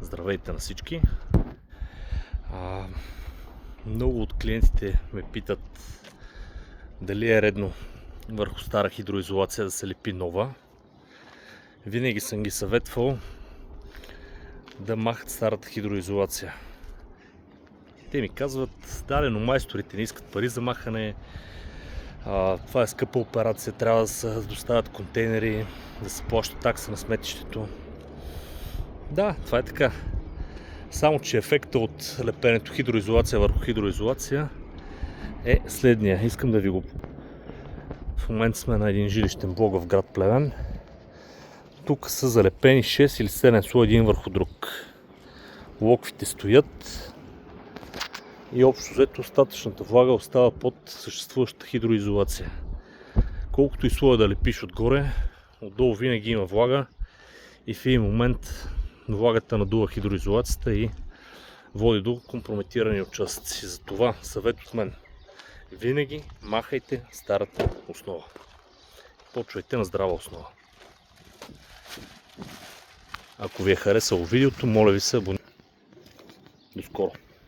Здравейте на всички! Много от клиентите ме питат дали е редно върху стара хидроизолация да се лепи нова. Винаги съм ги съветвал да махат старата хидроизолация. Те ми казват, да, но майсторите не искат пари за махане. Това е скъпа операция, трябва да се доставят контейнери, да се плаща такса на сметището. Да, това е така. Само че ефекта от лепенето хидроизолация върху хидроизолация е следния. Искам да ви го... В момента сме на един жилищен блок в град Плевен. Тук са залепени 6 или 7 слоя един върху друг. Локвите стоят и общо взето остатъчната влага остава под съществуващата хидроизолация. Колкото и слоя да лепиш отгоре, отдолу винаги има влага и в един момент влагата надува хидроизолацията и води до компрометирани участъци. Затова съвет от мен: винаги махайте старата основа. Почвайте на здрава основа. Ако ви е харесало видеото, моля ви се абонирайте. До скоро!